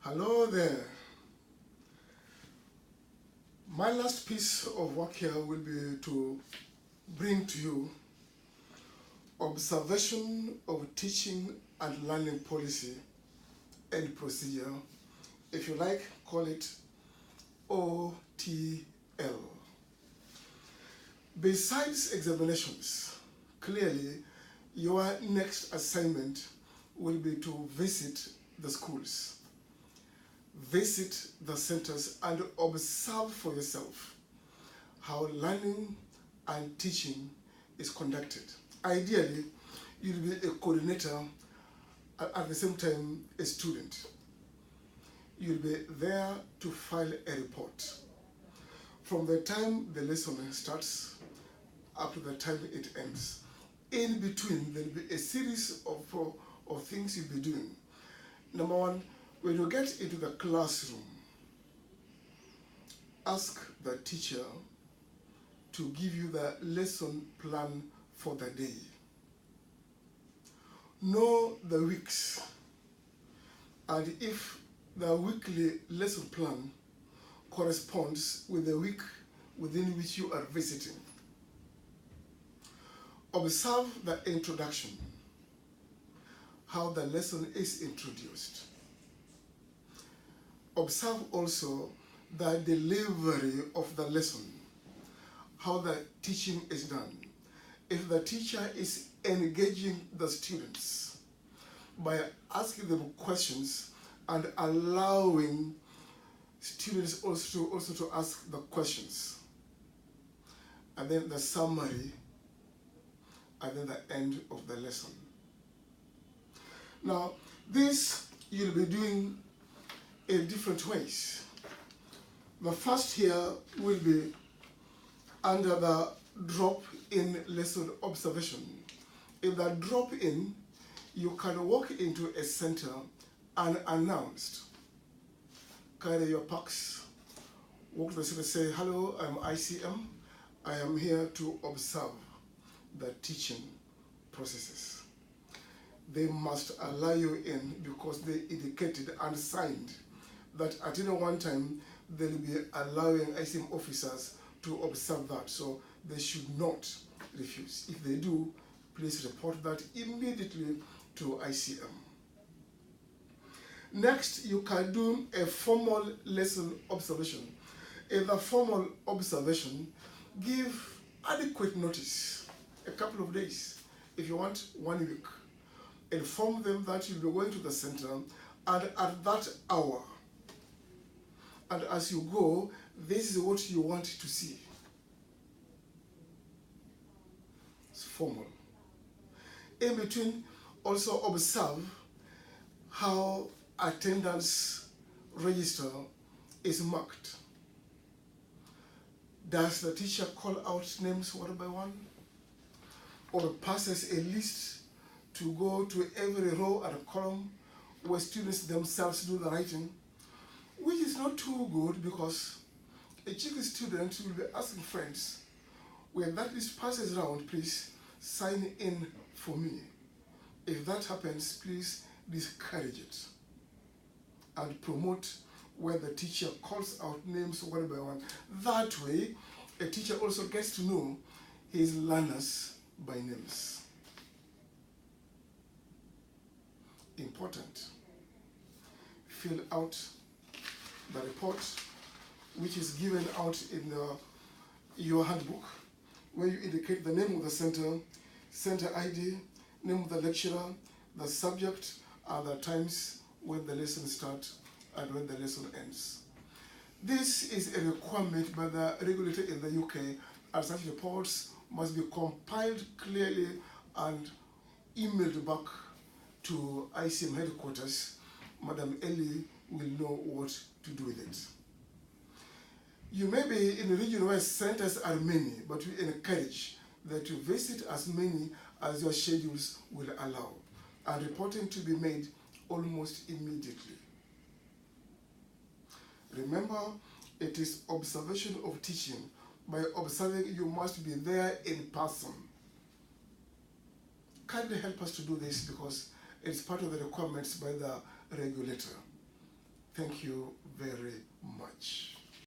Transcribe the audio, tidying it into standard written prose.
Hello there. My last piece of work here will be to bring to you observation of teaching and learning policy and procedure. If you like, call it OTL. Besides examinations, clearly your next assignment will be to visit the schools, visit the centers, and observe for yourself how learning and teaching is conducted. Ideally, you'll be a coordinator at the same time a student. You'll be there to file a report. From the time the lesson starts up to the time it ends. In between, there'll be a series of things you'll be doing. Number one, when you get into the classroom, ask the teacher to give you the lesson plan for the day. Know the weeks, and if the weekly lesson plan corresponds with the week within which you are visiting, observe the introduction, how the lesson is introduced. Observe also the delivery of the lesson, how the teaching is done. If the teacher is engaging the students by asking them questions and allowing students also to ask the questions, and then the summary, and then the end of the lesson. Now, this you'll be doing in different ways. The first here will be under the drop-in lesson observation. In the drop-in, you can walk into a center unannounced, carry your packs, walk to the center, say, hello, I'm ICM. I am here to observe the teaching processes. They must allow you in because they indicated and signed that at any one time they'll be allowing ICM officers to observe that, so they should not refuse. If they do, please report that immediately to ICM. Next, you can do a formal lesson observation. In the formal observation, give adequate notice, a couple of days, if you want 1 week. Inform them that you'll be going to the center, and at that hour, and as you go, this is what you want to see. It's formal. In between, also observe how attendance register is marked. Does the teacher call out names one by one? Or passes a list to go to every row and column where students themselves do the writing? Which is not too good because a cheeky student will be asking friends, when that list passes around, please sign in for me. If that happens, please discourage it and promote where the teacher calls out names one by one. That way, a teacher also gets to know his learners by names. Important. Fill out the report which is given out in your handbook, where you indicate the name of the center, center ID, name of the lecturer, the subject, and the times when the lesson starts and when the lesson ends. This is a requirement by the regulator in the UK, and such reports must be compiled clearly and emailed back to ICM headquarters. Madam Ellie will know what to do with it. You may be in a region where centers are many, but we encourage that you visit as many as your schedules will allow, and reporting to be made almost immediately. Remember, it is observation of teaching. By observing, you must be there in person. Kindly help us to do this because it's part of the requirements by the regulator. Thank you very